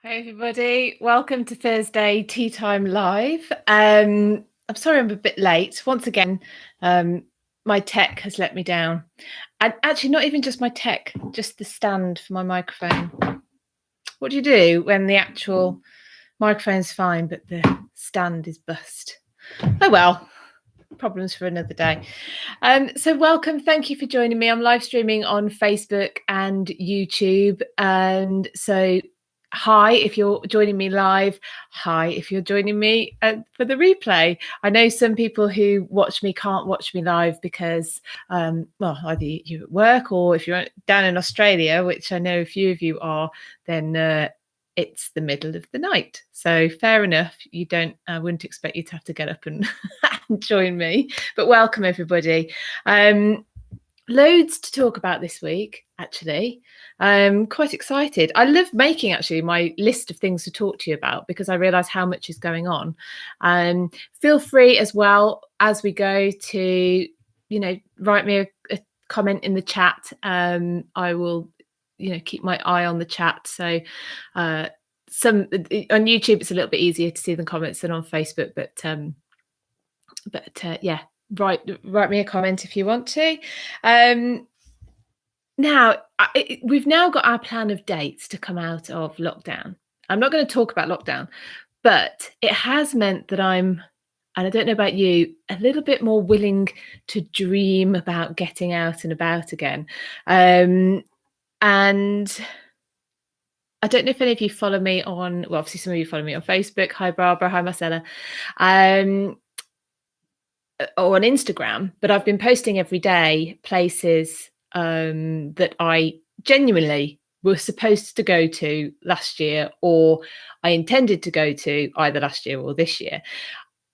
Hi everybody, welcome to Thursday Tea Time Live. I'm sorry I'm a bit late. Once again, my tech has let me down. And actually not even just my tech, just the stand for my microphone. What do you do when the actual microphone's fine, but the stand is bust? Oh well, problems for another day. So welcome, thank you for joining me. I'm live streaming on Facebook and YouTube. And so hi if you're joining me live, hi if you're joining me for the replay. I know some people who watch me can't watch me live because well, either you're at work or if you're down in Australia, which I know a few of you are, then it's the middle of the night. So fair enough, I wouldn't expect you to have to get up and join me, but welcome everybody. Loads to talk about this week, actually. I'm quite excited. I love making actually my list of things to talk to you about because I realise how much is going on. Feel free as well as we go to, write me a comment in the chat. I will, keep my eye on the chat. So some on YouTube it's a little bit easier to see the comments than on Facebook, but yeah, write me a comment if you want to. Now, we've now got our plan of dates to come out of lockdown. I'm not going to talk about lockdown, but it has meant that and I don't know about you, a little bit more willing to dream about getting out and about again. And I don't know if any of you follow me on, well, obviously some of you follow me on Facebook. Hi, Barbara. Hi, Marcella. Or on Instagram, but I've been posting every day places that I genuinely was supposed to go to last year, or I intended to go to either last year or this year.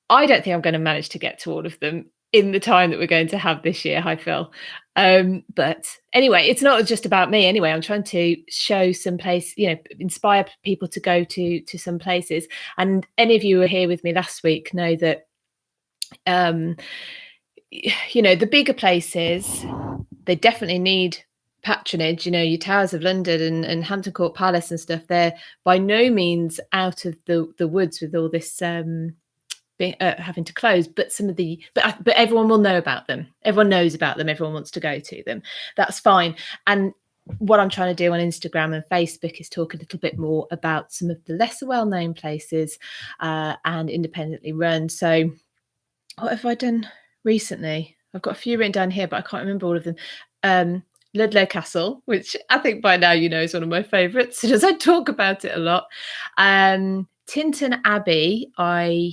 I don't think I'm going to manage to get to all of them in the time that we're going to have this year. Hi, Phil. But anyway, it's not just about me. Anyway, I'm trying to show some place, inspire people to go to some places. And any of you who were here with me last week know that the bigger places, they definitely need patronage. Your Towers of London and Hampton Court Palace and stuff, they're by no means out of the woods with all this having to close, but but everyone will know about them. Everyone knows about them. Everyone wants to go to them. That's fine. And what I'm trying to do on Instagram and Facebook is talk a little bit more about some of the lesser well-known places and independently run. So what have I done recently? I've got a few written down here, but I can't remember all of them. Ludlow Castle, which I think by now you know is one of my favourites, because I talk about it a lot. Tintern Abbey, I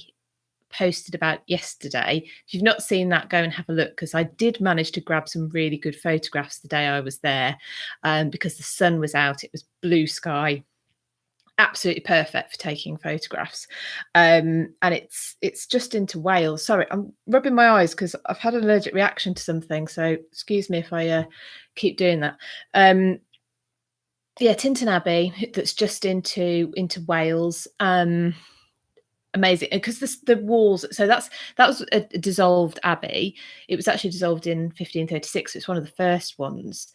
posted about yesterday. If you've not seen that, go and have a look, because I did manage to grab some really good photographs the day I was there, because the sun was out, it was blue sky. Absolutely perfect for taking photographs, and it's just into Wales. Sorry, I'm rubbing my eyes because I've had an allergic reaction to something, so excuse me if I keep doing that. Yeah, Tintern Abbey, that's just into Wales. Amazing, because the walls. So that was a dissolved abbey. It was actually dissolved in 1536. It's one of the first ones.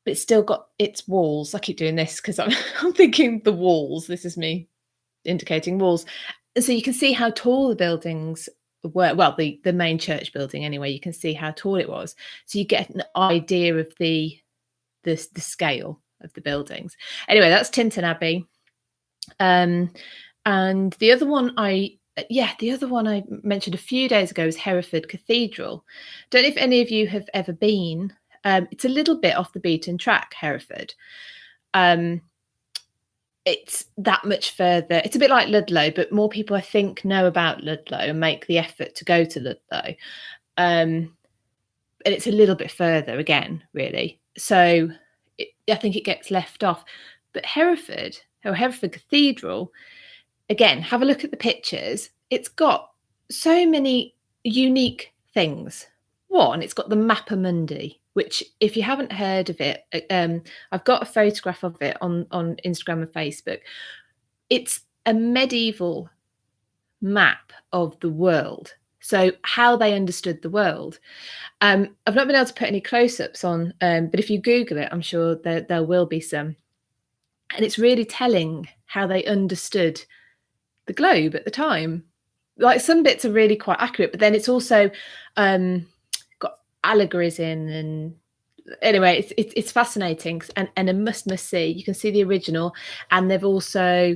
But it's still got its walls. I keep doing this because I'm thinking the walls. This is me indicating walls. And so you can see how tall the buildings were. Well, the main church building anyway. You can see how tall it was. So you get an idea of the scale of the buildings. Anyway, that's Tintern Abbey. And the other one I mentioned a few days ago is Hereford Cathedral. Don't know if any of you have ever been. It's a little bit off the beaten track, Hereford. It's that much further. It's a bit like Ludlow, but more people, I think, know about Ludlow and make the effort to go to Ludlow. And it's a little bit further again, really. So I think it gets left off. But Hereford Cathedral, again, have a look at the pictures. It's got so many unique things. One, it's got the Mappa Mundi, which, if you haven't heard of it, I've got a photograph of it on Instagram and Facebook. It's a medieval map of the world. So how they understood the world. I've not been able to put any close-ups on, but if you Google it, I'm sure there will be some. And it's really telling how they understood the globe at the time. Like some bits are really quite accurate, but then it's also got allegories in, and anyway, it's fascinating and a must see. You can see the original, and they've also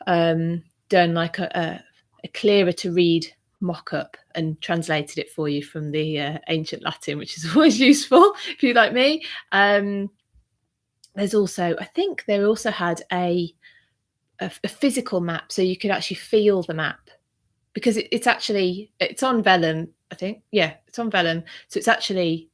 done like a clearer to read mock-up and translated it for you from the ancient Latin, which is always useful if you like me. There's also, I think they also had a physical map, so you could actually feel the map, because it's on vellum, I think. Yeah, it's on vellum, so it's actually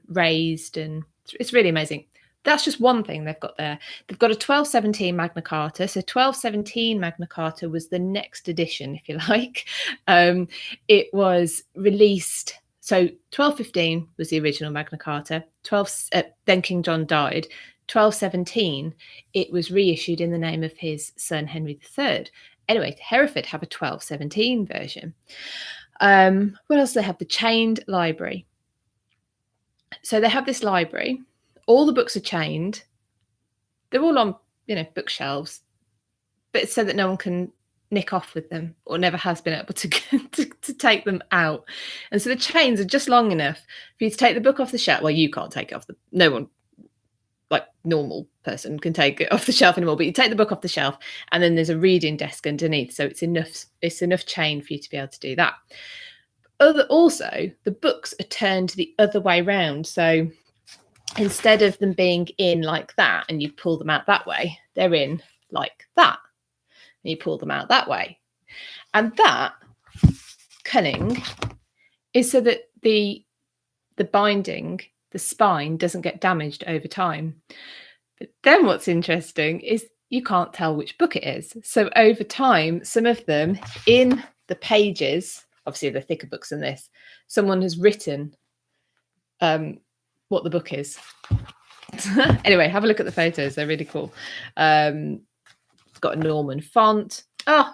raised, and it's really amazing. That's just one thing they've got there. They've got a 1217 Magna Carta. So 1217 Magna Carta was the next edition, if you like. It was released. So 1215 was the original Magna Carta. Then King John died. 1217, it was reissued in the name of his son Henry III. Anyway, Hereford have a 1217 version. What else do they have? The chained library. So they have this library. All the books are chained. They're all on, bookshelves, but it's so that no one can nick off with them, or never has been able to take them out. And so the chains are just long enough for you to take the book off the shelf. Well, you can't take it off no one, like normal person, can take it off the shelf anymore, but you take the book off the shelf, and then there's a reading desk underneath, so it's enough chain for you to be able to do that. Also, the books are turned the other way round, so instead of them being in like that and you pull them out that way, they're in like that and you pull them out that way. And that cunning is so that the binding, the spine, doesn't get damaged over time. But then what's interesting is you can't tell which book it is. So over time, some of them in the pages, obviously the thicker books than this, someone has written what the book is. Anyway, have a look at the photos. They're really cool. It's got a Norman font. Oh,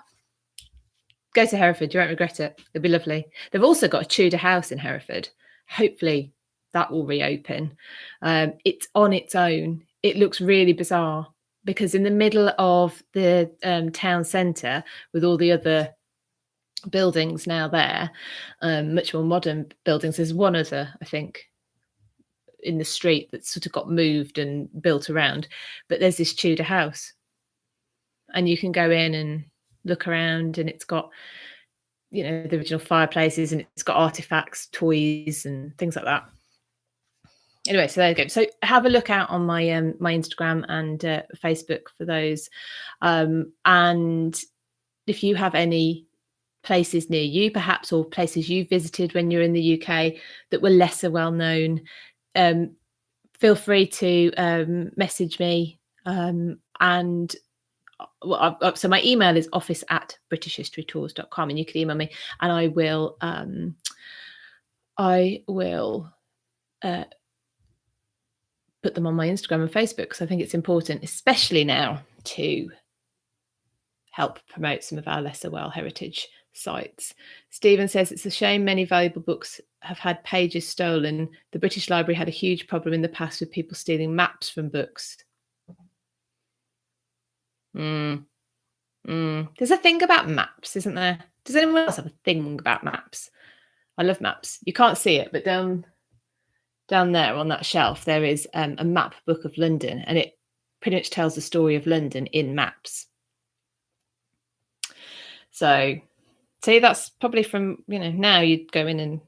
go to Hereford. You won't regret it. It'll be lovely. They've also got a Tudor house in Hereford. Hopefully that will reopen. It's on its own. It looks really bizarre because in the middle of the town centre, with all the other buildings now there, much more modern buildings, there's one other, I think, in the street that sort of got moved and built around, but there's this Tudor house, and you can go in and look around, and it's got, the original fireplaces, and it's got artifacts, toys, and things like that. Anyway, so there you go. So have a look out on my my Instagram and Facebook for those, and if you have any places near you, perhaps, or places you visited when you're in the UK that were lesser well known, feel free to message me. And so my email is office@britishhistorytours.com, and you can email me, and I will put them on my Instagram and Facebook, because I think it's important, especially now, to help promote some of our lesser well heritage sites. Stephen says it's a shame many valuable books have had pages stolen. The British Library had a huge problem in the past with people stealing maps from books. There's a thing about maps, isn't there? Does anyone else have a thing about maps? I love maps. You can't see it, but down there on that shelf, there is a map book of London, and it pretty much tells the story of London in maps. So, see, that's probably from, now you'd go in and,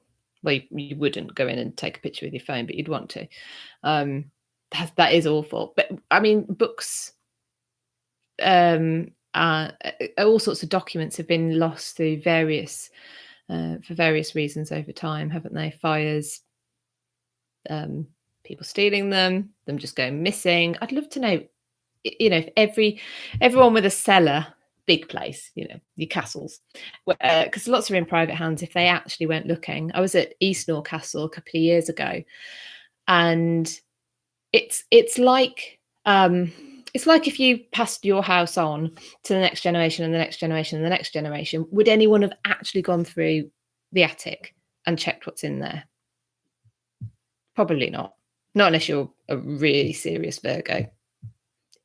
well, you wouldn't go in and take a picture with your phone, but you'd want to. That is awful. But I mean, books, all sorts of documents have been lost through for various reasons over time, haven't they? Fires, people stealing them just going missing. I'd love to know, if everyone with a cellar, big place, your castles, because lots are in private hands, if they actually went looking. I was at Eastnor Castle a couple of years ago, and it's like if you passed your house on to the next generation and the next generation and the next generation. Would anyone have actually gone through the attic and checked what's in there? Probably not unless you're a really serious Virgo.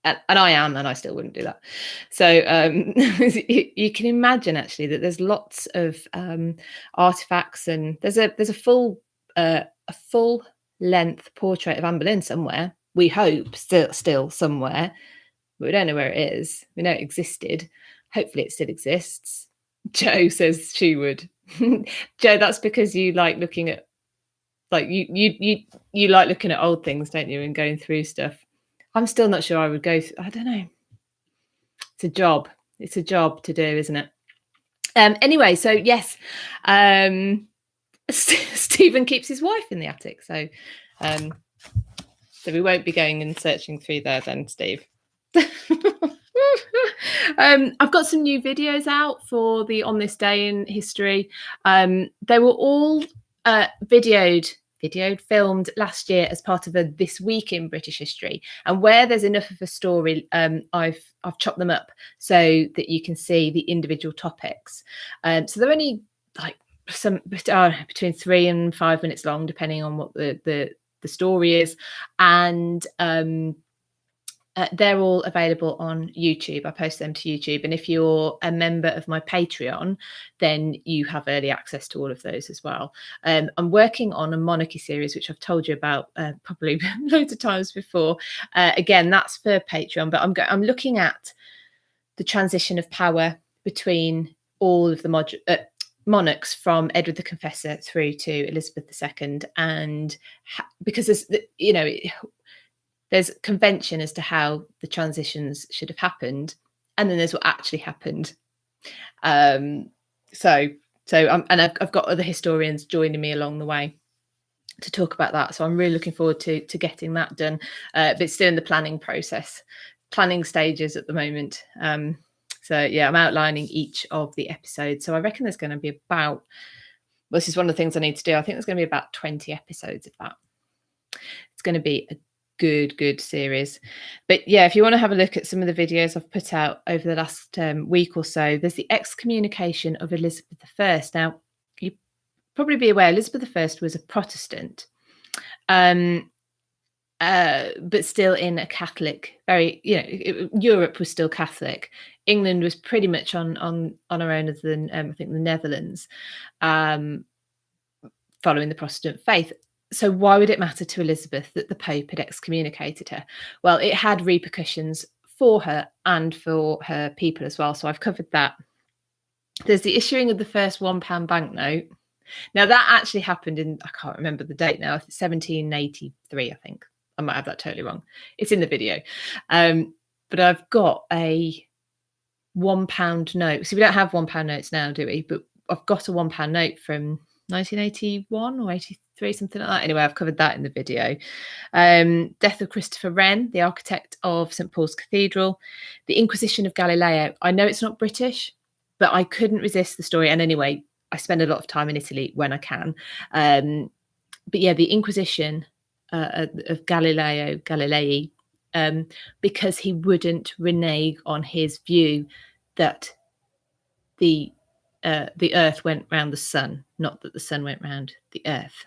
and I am, and I still wouldn't do that. So you can imagine actually that there's lots of artifacts, and there's a full length portrait of Anne Boleyn somewhere. We hope still somewhere, but we don't know where it is. We know it existed. Hopefully, it still exists. Jo says she would. Jo, that's because you like looking at, like, you like looking at old things, don't you, and going through stuff. I'm still not sure I would go I don't know. It's a job. It's a job to do, isn't it? Anyway, so yes, Stephen keeps his wife in the attic, so we won't be going and searching through there then, Steve. I've got some new videos out for the On This Day in History. They were all videoed, filmed last year as part of a This Week in British History. And where there's enough of a story, I've chopped them up so that you can see the individual topics. So they're only like between 3 and 5 minutes long, depending on what the story is. And they're all available on YouTube. I post them to YouTube. And if you're a member of my Patreon, then you have early access to all of those as well. I'm working on a monarchy series, which I've told you about probably loads of times before. Again, that's for Patreon, but I'm looking at the transition of power between all of the monarchs from Edward the Confessor through to Elizabeth II. And because there's convention as to how the transitions should have happened, and then there's what actually happened. So I've got other historians joining me along the way to talk about that. So I'm really looking forward to getting that done. But it's still in the planning stages at the moment. So yeah, I'm outlining each of the episodes. So I reckon there's going to be about, well, this is one of the things I need to do. I think there's going to be about 20 episodes of that. It's going to be a good series. But yeah, if you want to have a look at some of the videos I've put out over the last week or so, there's the excommunication of Elizabeth I. Now, you probably be aware Elizabeth I was a Protestant, but still in a Catholic, Europe was still Catholic. England was pretty much on her own, other than I think the Netherlands, following the Protestant faith. So why would it matter to Elizabeth that the Pope had excommunicated her? Well, it had repercussions for her and for her people as well. So I've covered that. There's the issuing of the first £1 banknote. Now that actually happened in, I can't remember the date now, 1783, I think. I might have that totally wrong. It's in the video. But I've got a £1 note. So we don't have £1 notes now, do we? But I've got a £1 note from 1981 or 83, something like that. Anyway, I've covered that in the video. Death of Christopher Wren, the architect of St Paul's Cathedral. The Inquisition of Galileo. I know it's not British, but I couldn't resist the story. And anyway, I spend a lot of time in Italy when I can. But yeah, the Inquisition of Galilei, because he wouldn't renege on his view that the earth went round the sun, not that the sun went round the earth.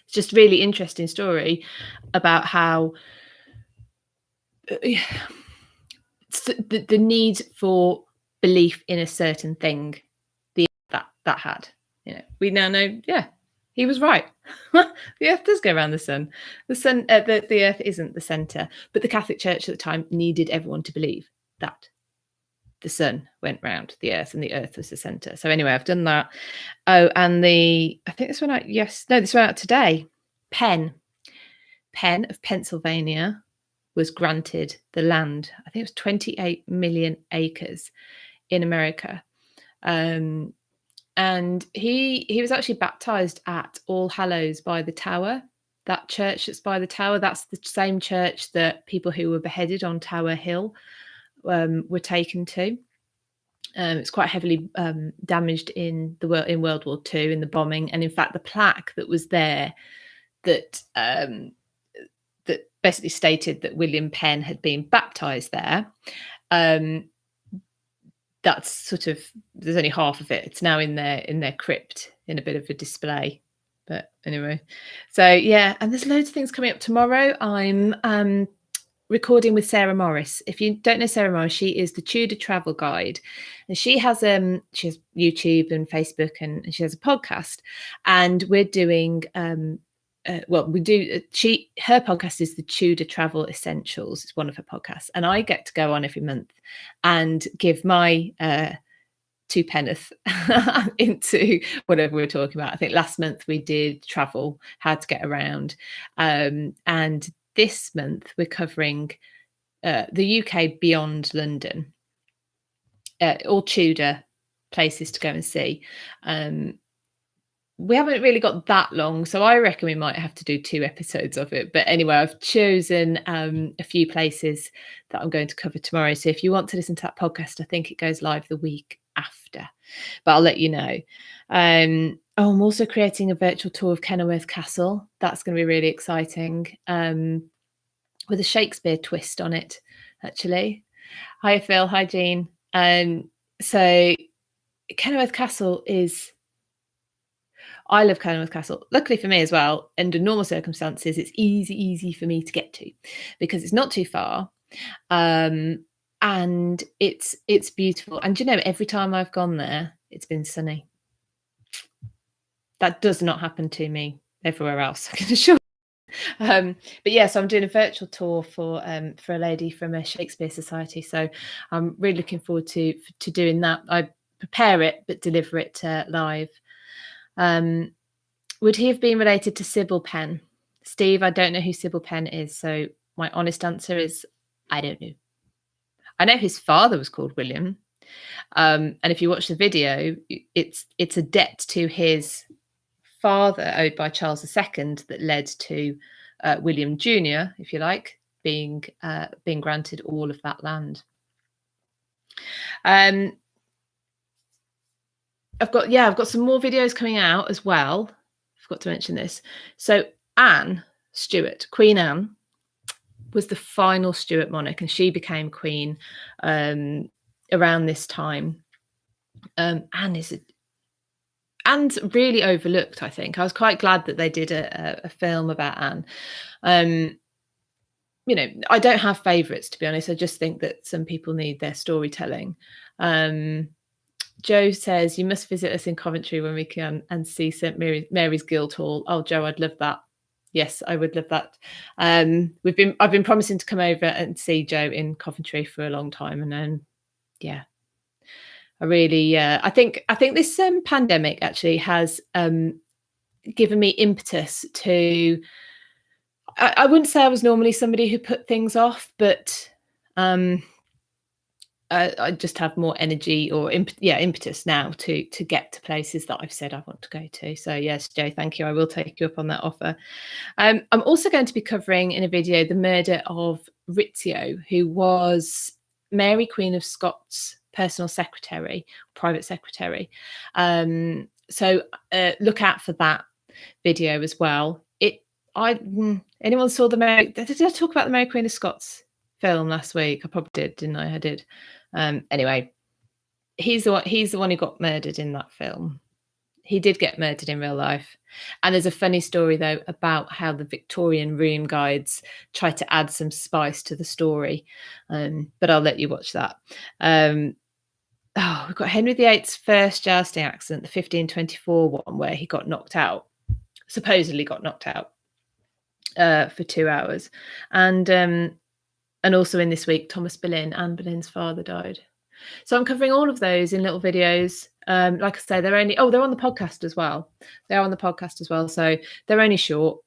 It's just a really interesting story about how the need for belief in a certain thing that had, we now know, yeah, he was right. The earth does go around the sun. The sun, the earth isn't the center, but the Catholic Church at the time needed everyone to believe that the sun went round the earth and the earth was the center. So anyway, I've done that. Oh, and I think this went out. This went out today. Penn of Pennsylvania was granted the land. I think it was 28 million acres in America. And he was actually baptized at All Hallows by the Tower. That church that's by the Tower, that's the same church that people who were beheaded on Tower Hill were taken to. It's quite heavily damaged in World War II in the bombing, and in fact, the plaque that was there that basically stated that William Penn had been baptized there. That's sort of, there's only half of it. It's now in their crypt in a bit of a display. But anyway, so yeah, and there's loads of things coming up tomorrow. I'm recording with Sarah Morris. If you don't know Sarah Morris, she is the Tudor travel guide, and she has YouTube and Facebook, and she has a podcast, and we're doing her podcast is the Tudor Travel Essentials. It's one of her podcasts, and I get to go on every month and give my two penneth into whatever we're talking about. I think last month we did travel, how to get around, and this month we're covering the UK beyond London, all Tudor places to go and see. We haven't really got that long, so I reckon we might have to do 2 episodes of it. But anyway, I've chosen a few places that I'm going to cover tomorrow. So if you want to listen to that podcast, I think it goes live the week after, but I'll let you know. I'm also creating a virtual tour of Kenilworth Castle. That's going to be really exciting, with a Shakespeare twist on it, actually. Hi, Phil. Hi, Jean. So Kenilworth Castle is... I love Kenilworth Castle. Luckily for me as well, under normal circumstances, it's easy for me to get to because it's not too far, and it's beautiful. And you know, every time I've gone there, it's been sunny. That does not happen to me everywhere else, I can assure you. But yeah, so I'm doing a virtual tour for a lady from a Shakespeare Society. So I'm really looking forward to doing that. I prepare it but deliver it live. Would he have been related to Sybil Penn? Steve, I don't know who Sybil Penn is, so my honest answer is I don't know. I know his father was called William, and if you watch the video, it's a debt to his father owed by Charles II that led to William Jr., if you like, being granted all of that land. I've got some more videos coming out as well. I forgot to mention this. So Anne Stuart, Queen Anne, was the final Stuart monarch, and she became queen around this time. Anne's really overlooked, I think. I was quite glad that they did a film about Anne. You know, I don't have favourites, to be honest. I just think that some people need their storytelling. Joe says, you must visit us in Coventry when we can and see St Mary's Guildhall. Oh, Joe, I'd love that. Yes, I would love that. I've been promising to come over and see Joe in Coventry for a long time, and then yeah, I really I think this pandemic actually has given me impetus to. I wouldn't say I was normally somebody who put things off, but I just have more energy or impetus now to get to places that I've said I want to go to. So yes, Joe, thank you. I will take you up on that offer. I'm also going to be covering in a video the murder of Rizzio, who was Mary Queen of Scots' personal secretary, private secretary. So look out for that video as well. Anyone saw did I talk about the Mary Queen of Scots film last week? I probably did, didn't I? I did. Anyway, he's the one who got murdered in that film. He did get murdered in real life. And there's a funny story though about how the Victorian room guides tried to add some spice to the story, but I'll let you watch that. We've got Henry VIII's first jousting accident, the 1524 one, where he got knocked out, supposedly got knocked out for 2 hours, and also in this week, Thomas Boleyn, Anne Boleyn's father, died. So I'm covering all of those in little videos. Like I say, they're on the podcast as well. They are on the podcast as well. So they're only short,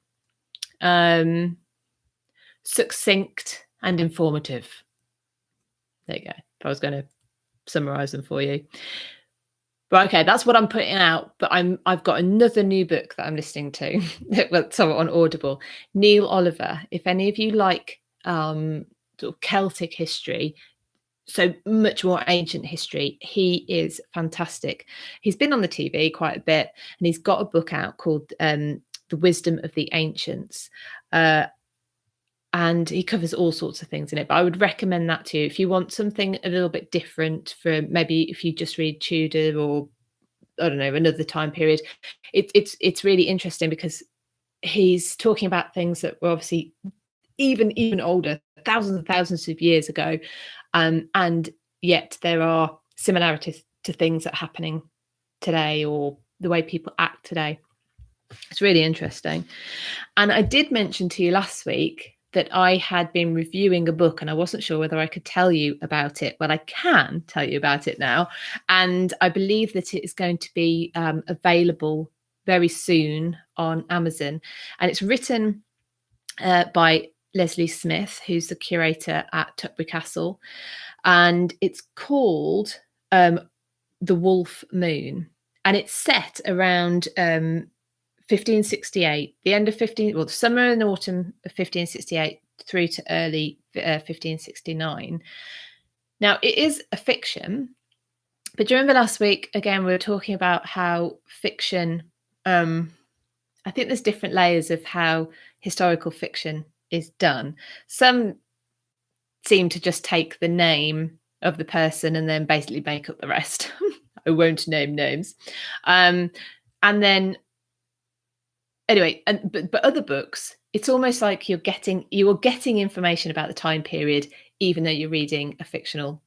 succinct and informative. There you go. If I was going to summarize them for you. But okay, that's what I'm putting out. But I've got another new book that I'm listening to. Well, so on Audible. Neil Oliver. If any of you like sort of Celtic history, so much more ancient history, he is fantastic. He's been on the TV quite a bit, and he's got a book out called The Wisdom of the Ancients, and he covers all sorts of things in it. But I would recommend that to you if you want something a little bit different from maybe if you just read Tudor or I don't know, another time period. It's really interesting because he's talking about things that were obviously even older thousands and thousands of years ago, and yet there are similarities to things that are happening today or the way people act today. It's really interesting. And I did mention to you last week that I had been reviewing a book and I wasn't sure whether I could tell you about it. Well, I can tell you about it now. And I believe that it is going to be available very soon on Amazon. And it's written by Leslie Smith, who's the curator at Tutbury Castle. And it's called The Wolf Moon. And it's set around 1568, the end of the summer and autumn of 1568 through to early 1569. Now, it is a fiction, but do you remember last week, again, we were talking about how fiction, I think there's different layers of how historical fiction is done. Some seem to just take the name of the person and then basically make up the rest. I won't name names. And then anyway, but other books, it's almost like you are getting information about the time period, even though you're reading a fictional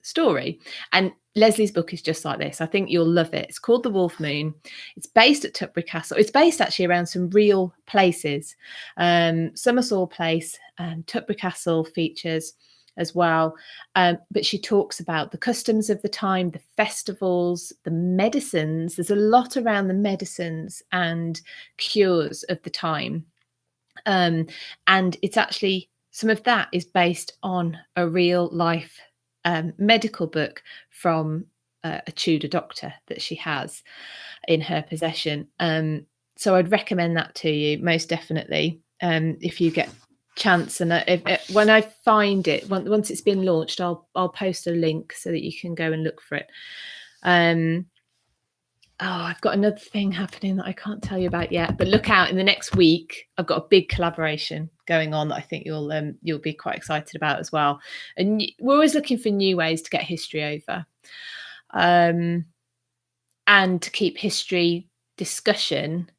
story. And Leslie's book is just like this. I think you'll love it. It's called The Wolf Moon. It's based at Tutbury Castle. It's based actually around some real places. Summersall Place, Tutbury Castle features as well. But she talks about the customs of the time, the festivals, the medicines. There's a lot around the medicines and cures of the time. And it's actually, some of that is based on a real life medical book from a Tudor doctor that she has in her possession. So I'd recommend that to you most definitely if you get chance. And when I find it, once it's been launched, I'll post a link so that you can go and look for it. I've got another thing happening that I can't tell you about yet, but look out in the next week. I've got a big collaboration going on that I think you'll be quite excited about as well. And we're always looking for new ways to get history over, and to keep history discussion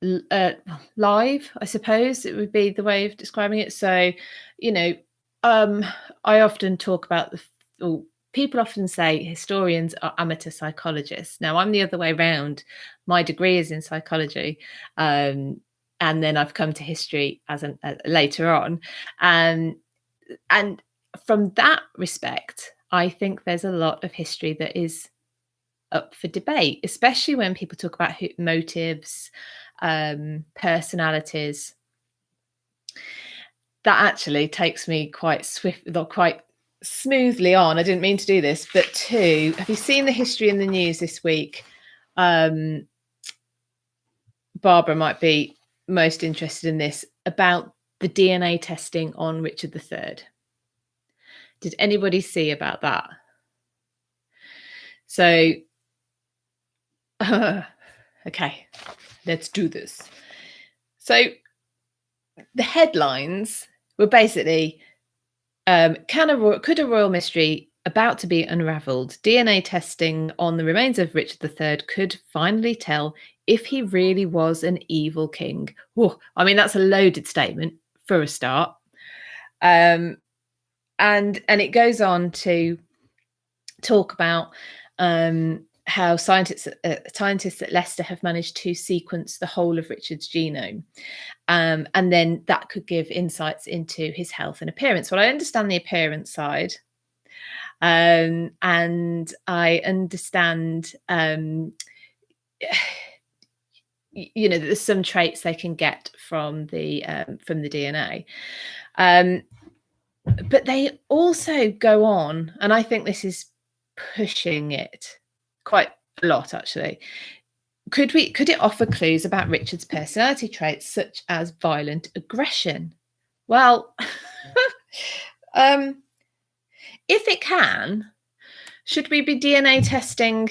live, I suppose it would be the way of describing it. So, I often talk about people often say historians are amateur psychologists. Now, I'm the other way around. My degree is in psychology, and then I've come to history as later on. And from that respect, I think there's a lot of history that is up for debate, especially when people talk about motives, personalities. That actually takes me quite smoothly on. I didn't mean to do this, but have you seen the history in the news this week? Barbara might be most interested in this, about the DNA testing on Richard III. Did anybody see about that? So, okay, let's do this. So the headlines were basically, could a royal mystery about to be unravelled? DNA testing on the remains of Richard III could finally tell if he really was an evil king. Whoa, I mean, that's a loaded statement for a start. And it goes on to talk about how scientists at Leicester have managed to sequence the whole of Richard's genome. And then that could give insights into his health and appearance. Well, I understand the appearance side. And I understand, that there's some traits they can get from the DNA. But they also go on, and I think this is pushing it quite a lot, actually. Could it offer clues about Richard's personality traits, such as violent aggression? Well, if it can, should we be DNA testing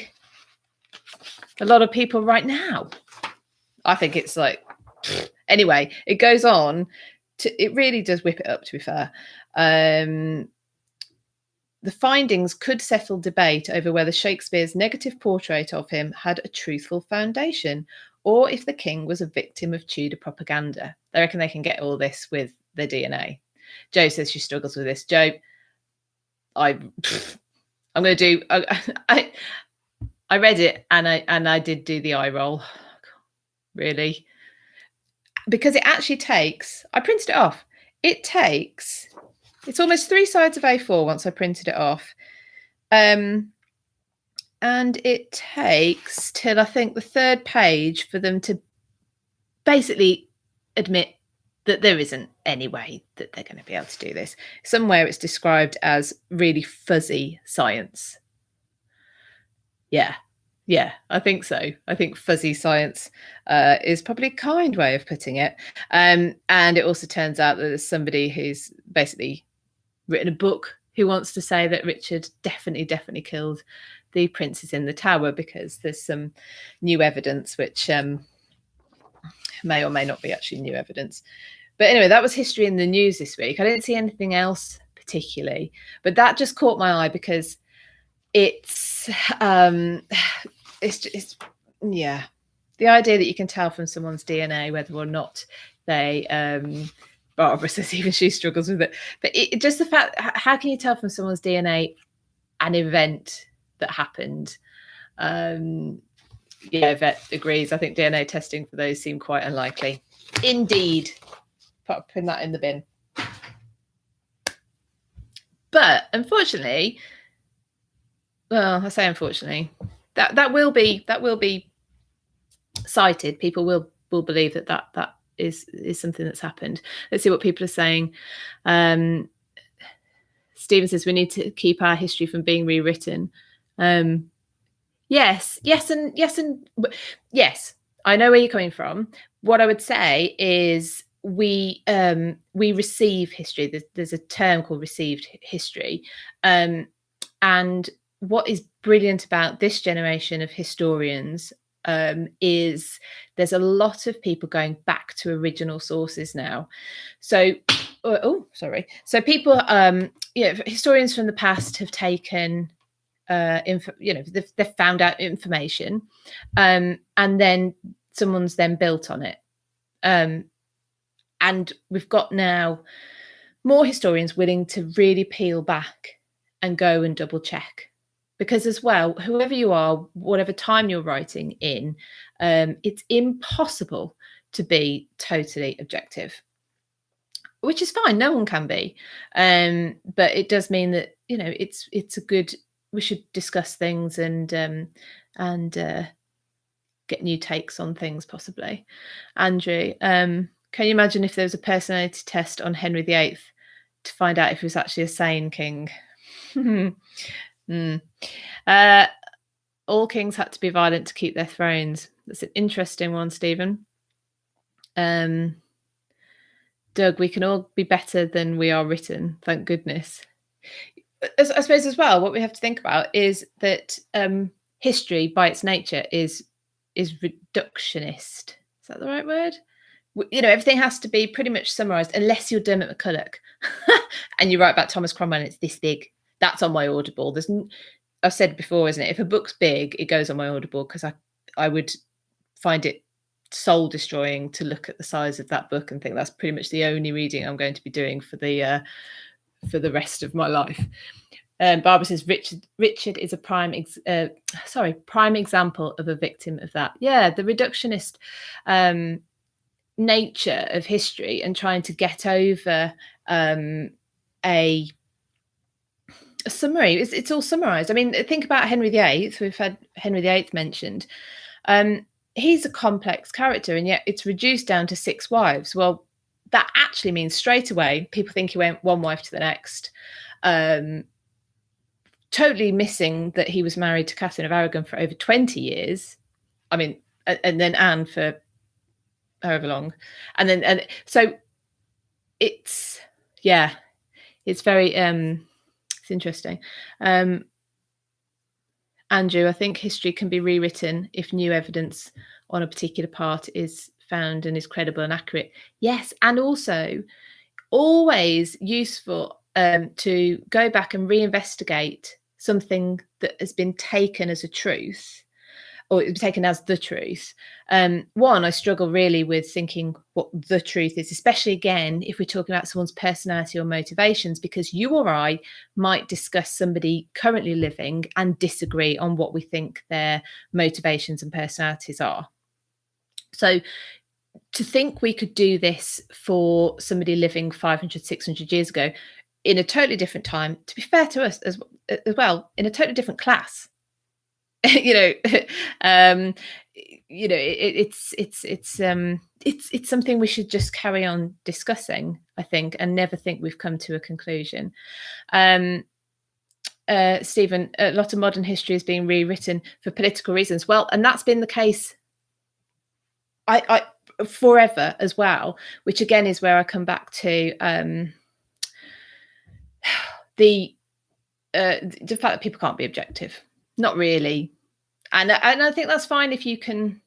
a lot of people right now? I think it's like, anyway, it goes on it really does whip it up, to be fair. The findings could settle debate over whether Shakespeare's negative portrait of him had a truthful foundation, or if the king was a victim of Tudor propaganda. I reckon they can get all this with their DNA. Jo says she struggles with this. Jo, I'm going to do. I read it and I did do the eye roll. Really, because it actually takes. I printed it off. It's almost 3 sides of A4 once I printed it off. And it takes till I think the 3rd page for them to basically admit that there isn't any way that they're going to be able to do this. Somewhere it's described as really fuzzy science. Yeah, I think so. I think fuzzy science is probably a kind way of putting it. And it also turns out that there's somebody who's basically written a book who wants to say that Richard definitely killed the princes in the tower, because there's some new evidence which may or may not be actually new evidence. But anyway, that was history in the news this week. I didn't see anything else particularly, but that just caught my eye because it's yeah, the idea that you can tell from someone's DNA whether or not they Barbara says even she struggles with it, but just the fact, how can you tell from someone's DNA an event that happened? Yeah, Vet agrees. I think DNA testing for those seem quite unlikely. Indeed. Putting that in the bin. But unfortunately, well, I say unfortunately, that will be cited. People will believe that is something that's happened. Let's see what people are saying. Stephen says we need to keep our history from being rewritten. Yes. I know where you're coming from. What I would say is we receive history. There's a term called received history, and what is brilliant about this generation of historians is there's a lot of people going back to original sources now. So, so people, historians from the past have taken. They've found out information, and then someone's then built on it, and we've got now more historians willing to really peel back and go and double check, because as well, whoever you are, whatever time you're writing in, it's impossible to be totally objective, which is fine. No one can be, but it does mean that it's a good. We should discuss things and get new takes on things, possibly. Andrew, can you imagine if there was a personality test on Henry VIII to find out if he was actually a sane king? All kings had to be violent to keep their thrones. That's an interesting one, Stephen. Doug, we can all be better than we are written, thank goodness. I suppose as well, what we have to think about is that history, by its nature, is reductionist. Is that the right word? Everything has to be pretty much summarised, unless you're Dermot McCulloch and you write about Thomas Cromwell and it's this big. That's on my Audible. I've said before, isn't it? If a book's big, it goes on my Audible, because I would find it soul destroying to look at the size of that book and think that's pretty much the only reading I'm going to be doing for the rest of my life. Barbara says Richard is a prime example of a victim of that. Yeah, the reductionist nature of history and trying to get over a summary. It's all summarized. I mean, think about Henry VIII. We've had Henry VIII mentioned. He's a complex character, and yet it's reduced down to 6 wives. Well, that actually means straight away people think he went one wife to the next, totally missing that he was married to Catherine of Aragon for over 20 years. I mean, and then Anne for however long, and so it's very it's interesting. Andrew, I think history can be rewritten if new evidence on a particular part is found and is credible and accurate. Yes, and also always useful to go back and reinvestigate something that has been taken as a truth, or it would be taken as the truth. One, I struggle really with thinking what the truth is, especially again if we're talking about someone's personality or motivations, because you or I might discuss somebody currently living and disagree on what we think their motivations and personalities are. So to think we could do this for somebody living 500, 600 years ago in a totally different time, to be fair to us as well, in a totally different class, you know, it's something we should just carry on discussing, I think, and never think we've come to a conclusion. Stephen, a lot of modern history is being rewritten for political reasons. Well, and that's been the case I forever as well, which again is where I come back to the fact that people can't be objective. Not really. And I think that's fine if you can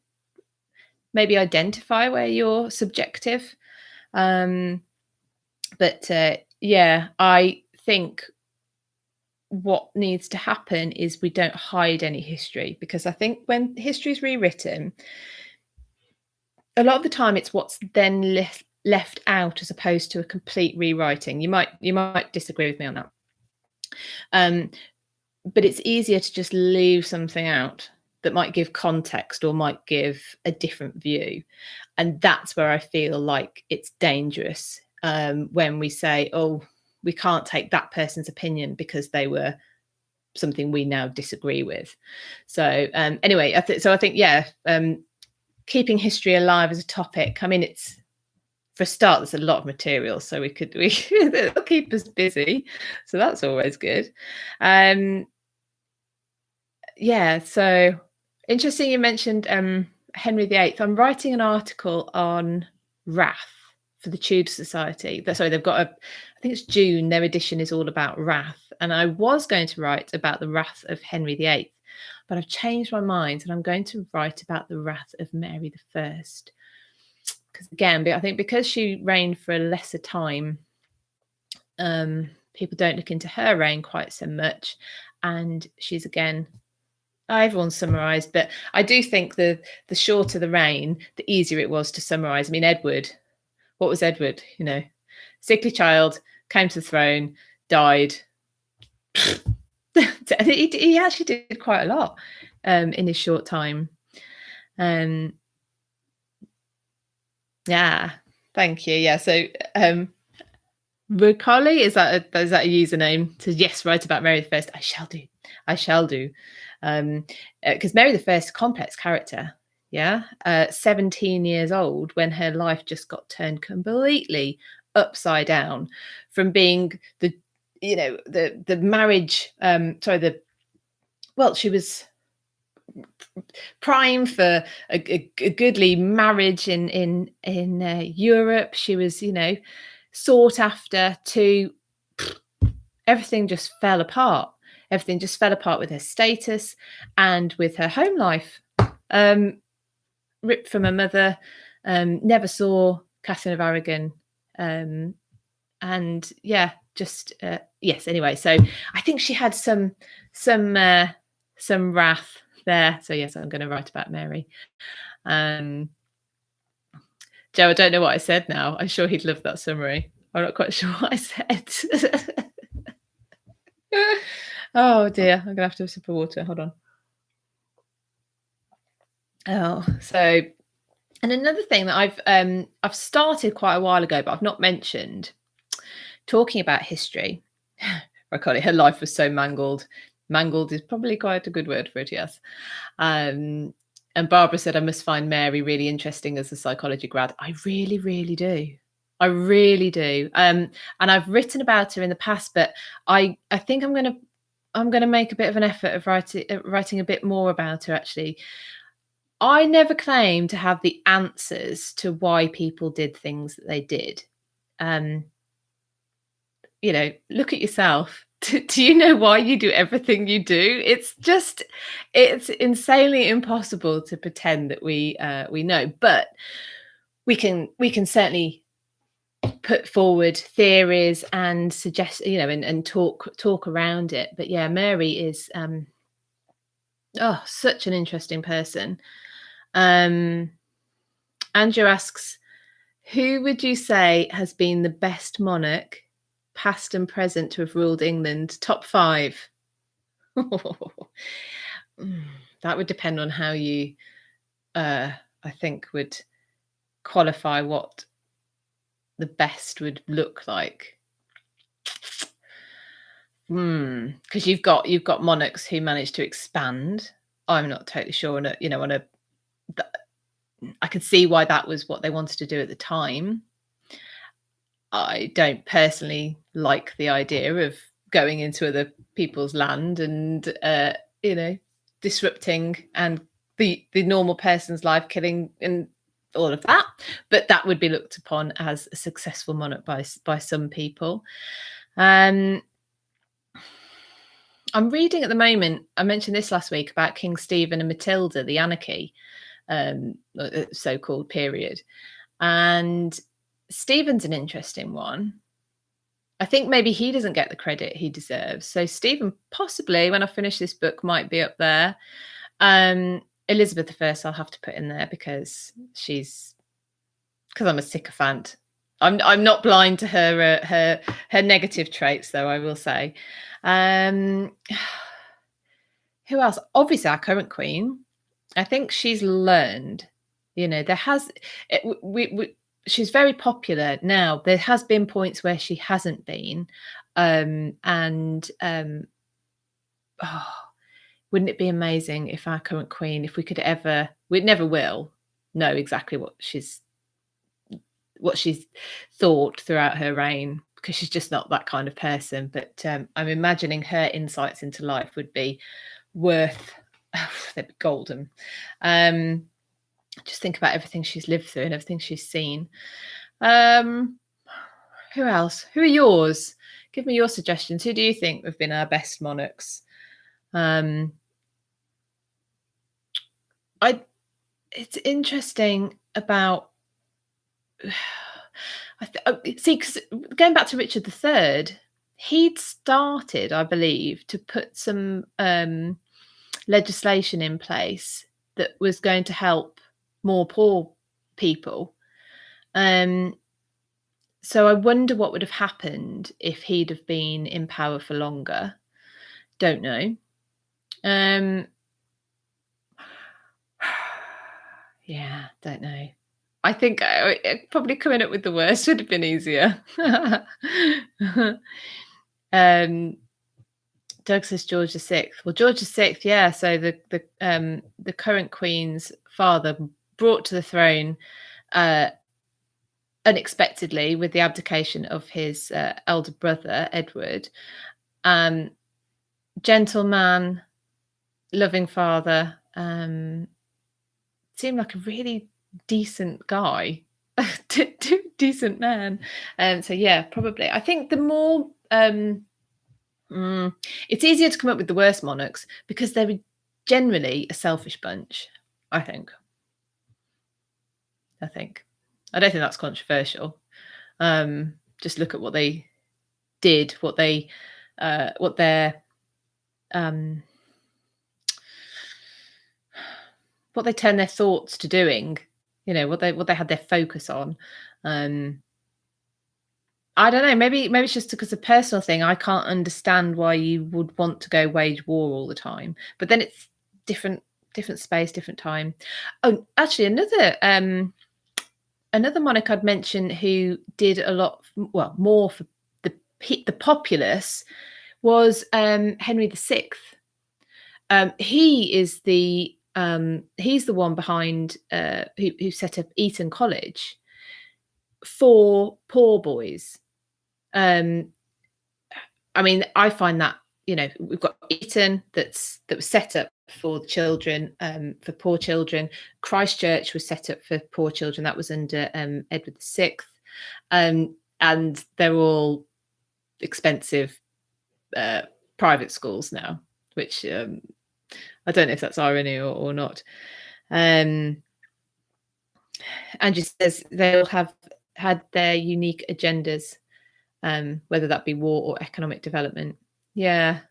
maybe identify where you're subjective. But yeah, I think what needs to happen is we don't hide any history, because I think when history is rewritten, a lot of the time it's what's then left out as opposed to a complete rewriting. You might disagree with me on that. But it's easier to just leave something out that might give context or might give a different view. And that's where I feel like it's dangerous, when we say, oh, we can't take that person's opinion because they were something we now disagree with. So anyway, I think, yeah, keeping history alive as a topic. I mean, it's, for a start, there's a lot of material, so it'll keep us busy. So that's always good. Yeah, so interesting you mentioned Henry VIII. I'm writing an article on wrath for the Tudor Society. Sorry, they've got I think it's June, their edition is all about wrath. And I was going to write about the wrath of Henry VIII, but I've changed my mind and I'm going to write about the wrath of Mary I. Because again, I think because she reigned for a lesser time, people don't look into her reign quite so much. And she's, again, everyone's summarised, but I do think the shorter the reign, the easier it was to summarise. I mean, Edward, what was Edward? You know, sickly child, came to the throne, died. He actually did quite a lot in his short time. Yeah, thank you. Yeah, so Ricoli, is that a username? To yes, write about Mary I. I shall do. Because Mary I is a complex character. Yeah, 17 years old when her life just got turned completely upside down, from being the marriage. She was prime for a goodly marriage in Europe. She was, sought after, to everything just fell apart. Everything just fell apart with her status and with her home life. Ripped from her mother, never saw Catherine of Aragon. And yeah, just yes. Anyway, so I think she had some wrath there. So yes, I'm going to write about Mary. Joe, I don't know what I said now. I'm sure he'd love that summary. I'm not quite sure what I said. Oh dear, I'm gonna have to have a sip of water. Hold on. Oh, so, and another thing that I've started quite a while ago, but I've not mentioned, talking about history. I call it, her life was so mangled. Mangled is probably quite a good word for it, yes. And Barbara said, I must find Mary really interesting as a psychology grad. I really, really do. I really do. And I've written about her in the past, but I think I'm going to make a bit of an effort of writing a bit more about her, actually. I never claim to have the answers to why people did things that they did. Look at yourself. Do you know why you do everything you do? It's insanely impossible to pretend that we know, but we can certainly put forward theories and suggest, and talk around it. But yeah, Mary is Oh, such an interesting person. Um, Andrew asks, who would you say has been the best monarch, past and present, to have ruled England? Top five. Mm, that would depend on how you, I think, would qualify what the best would look like. Because you've got monarchs who managed to expand. I'm not totally sure I could see why that was what they wanted to do at the time. I don't personally like the idea of going into other people's land and disrupting and the normal person's life, killing and all of that. But that would be looked upon as a successful monarch by some people. Um, I'm reading at the moment. I mentioned this last week about King Stephen and Matilda, the anarchy, so-called period, and Stephen's an interesting one. I think maybe he doesn't get the credit he deserves. So Stephen, possibly when I finish this book, might be up there. Elizabeth I, I'll have to put in there because I'm a sycophant. I'm not blind to her negative traits, though, I will say. Who else? Obviously, our current queen. I think she's learned. She's very popular now. There has been points where she hasn't been, oh, wouldn't it be amazing if our current queen, if we could ever, we never will know exactly what she's thought throughout her reign, because she's just not that kind of person. But I'm imagining her insights into life would be worth, they'd be golden. Just think about everything she's lived through and everything she's seen. Who else? Who are yours? Give me your suggestions. Who do you think have been our best monarchs? It's interesting about see, because going back to Richard III, he'd started, I believe, to put some legislation in place that was going to help more poor people. So I wonder what would have happened if he'd have been in power for longer. Don't know. Yeah, don't know. I think probably coming up with the worst would have been easier. Doug says George VI. Well, George VI, yeah. So the current Queen's father brought to the throne unexpectedly with the abdication of his elder brother Edward. Gentleman, loving father. Seemed like a really decent guy, decent man. So yeah, probably. I think the more it's easier to come up with the worst monarchs because they're generally a selfish bunch. I think. I don't think that's controversial. Just look at what they did, what their what they turn their thoughts to doing. What they had their focus on. I don't know. Maybe it's just because a personal thing. I can't understand why you would want to go wage war all the time. But then it's different space, different time. Oh, actually, another monarch I'd mention who did a lot, well, more for the populace was Henry VI. He's the one behind who set up Eton College for poor boys. I mean, I find that, we've got Eton that was set up for the children, for poor children. Christchurch was set up for poor children. That was under Edward VI. And they're all expensive private schools now, which I don't know if that's irony or not. And just says they'll have had their unique agendas, whether that be war or economic development. Yeah.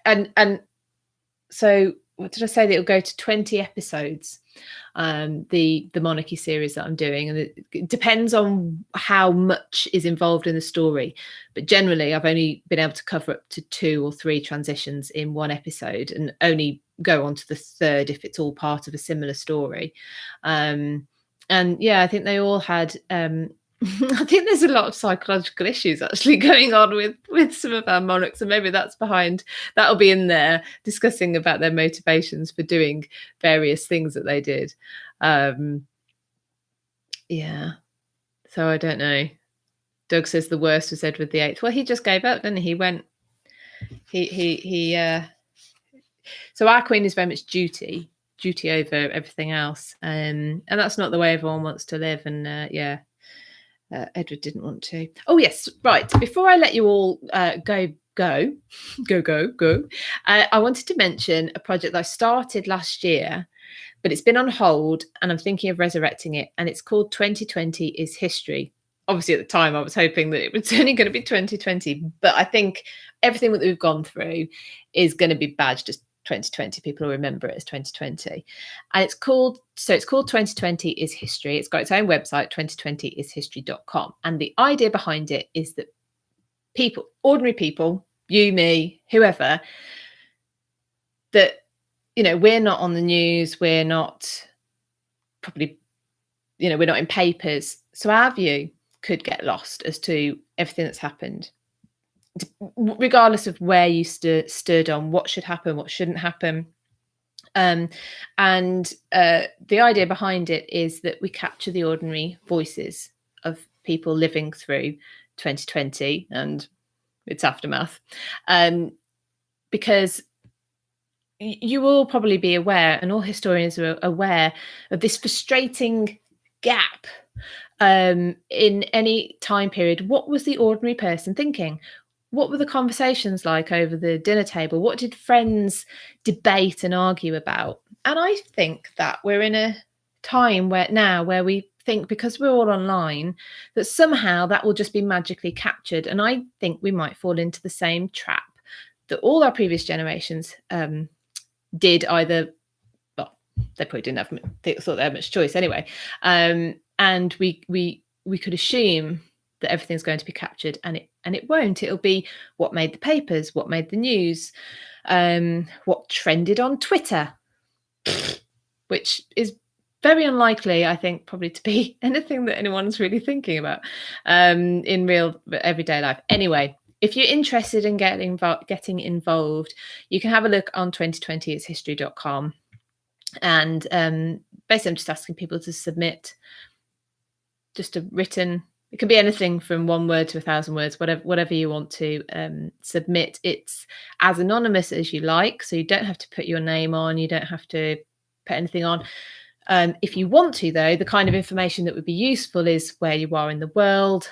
And so what did I say? That it'll go to 20 episodes, the monarchy series that I'm doing, and it depends on how much is involved in the story. But generally, I've only been able to cover up to 2 or 3 transitions in one episode, and only go on to the third if it's all part of a similar story. And yeah, I think they all had. I think there's a lot of psychological issues actually going on with some of our monarchs, and maybe that's behind. That'll be in there discussing about their motivations for doing various things that they did. Yeah, so I don't know. Doug says the worst was Edward VIII. Well, he just gave up, didn't he? He went. He. So our queen is very much duty over everything else, and that's not the way everyone wants to live. And yeah. Edward didn't want to. Oh yes, right. Before I let you all go, I wanted to mention a project that I started last year, but it's been on hold, and I'm thinking of resurrecting it. And it's called 2020 is History. Obviously, at the time, I was hoping that it was only going to be 2020, but I think everything that we've gone through is going to be badged as 2020. People will remember it as 2020. And it's called 2020 is History. It's got its own website, 2020ishistory.com. And the idea behind it is that people, ordinary people, you, me, whoever, that, you know, we're not on the news, we're not probably, you know, we're not in papers. So our view could get lost as to everything that's happened, regardless of where you stood on what should happen, what shouldn't happen. And the idea behind it is that we capture the ordinary voices of people living through 2020 and its aftermath, because you will probably be aware, and all historians are aware, of this frustrating gap in any time period. What was the ordinary person thinking? What were the conversations like over the dinner table? What did friends debate and argue about? And I think that we're in a time where we think, because we're all online, that somehow that will just be magically captured. And I think we might fall into the same trap that all our previous generations did. Either, well, they probably didn't have, they thought they had much choice anyway. And we could assume that everything's going to be captured, and it won't. It'll be what made the papers, what made the news, what trended on Twitter, which is very unlikely, I think, probably to be anything that anyone's really thinking about in real everyday life. Anyway, if you're interested in getting involved, you can have a look on 2020ishistory.com. And basically, I'm just asking people to submit just a written. It can be anything from 1 word to 1,000 words, whatever you want to submit. It's as anonymous as you like, so you don't have to put your name on. You don't have to put anything on. If you want to, though, the kind of information that would be useful is where you are in the world,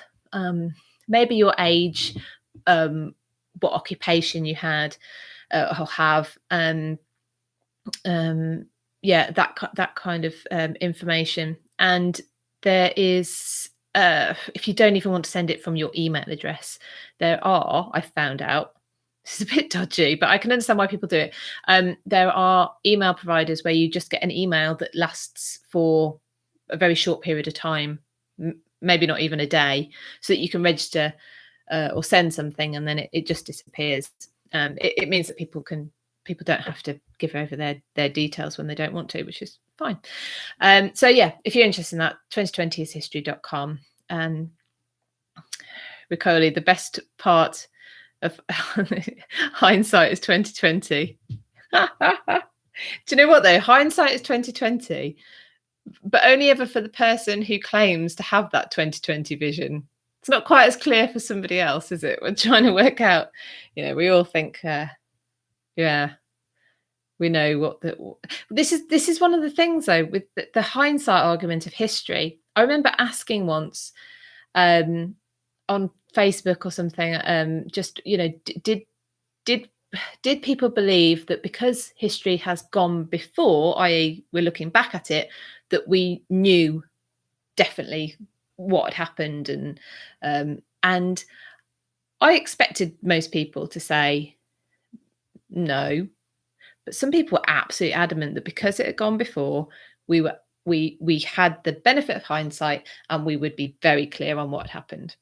maybe your age, what occupation you had or have, yeah, that kind of information. And there is, if you don't even want to send it from your email address, I found out, this is a bit dodgy, but I can understand why people do it. There are email providers where you just get an email that lasts for a very short period of time, maybe not even a day, so that you can register or send something, and then it just disappears. It means that people don't have to give over their details when they don't want to, which is fine. So yeah, if you're interested in that, 2020ishistory.com. Ricoli, the best part of hindsight is 2020. Do you know what though? Hindsight is 2020, but only ever for the person who claims to have that 2020 vision. It's not quite as clear for somebody else, is it? We're trying to work out, we all think, yeah, we know what this is one of the things though, with the hindsight argument of history. I remember asking once on Facebook or something, just, did people believe that because history has gone before, i.e. we're looking back at it, that we knew definitely what had happened? And I expected most people to say no, But some people were absolutely adamant that because it had gone before, we had the benefit of hindsight and we would be very clear on what had happened.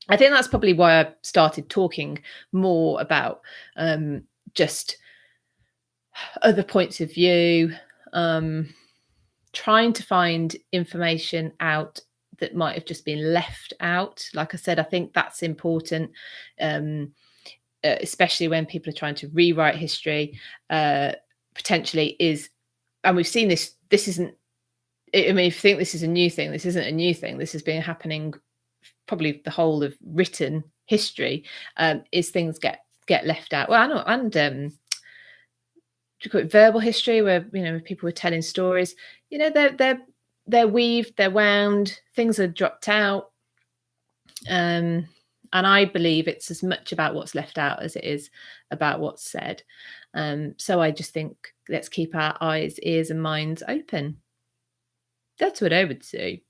I think that's probably why I started talking more about just other points of view, trying to find information out that might have just been left out. Like I said, I think that's important, especially when people are trying to rewrite history, potentially is, and we've seen this, this isn't, I mean, if you think this is a new thing, this isn't a new thing. This has been happening probably the whole of written history, is things get left out. Well, I know, and do you call it verbal history, where people were telling stories, they're weaved, they're wound, things are dropped out, and I believe it's as much about what's left out as it is about what's said. So I just think let's keep our eyes, ears, and minds open. That's what I would say.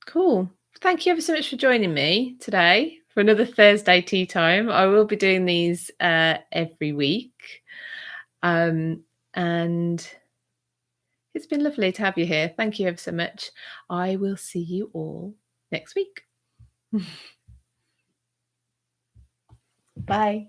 Cool. Thank you ever so much for joining me today for another Thursday tea time. I will be doing these every week. And it's been lovely to have you here. Thank you ever so much. I will see you all next week. Bye.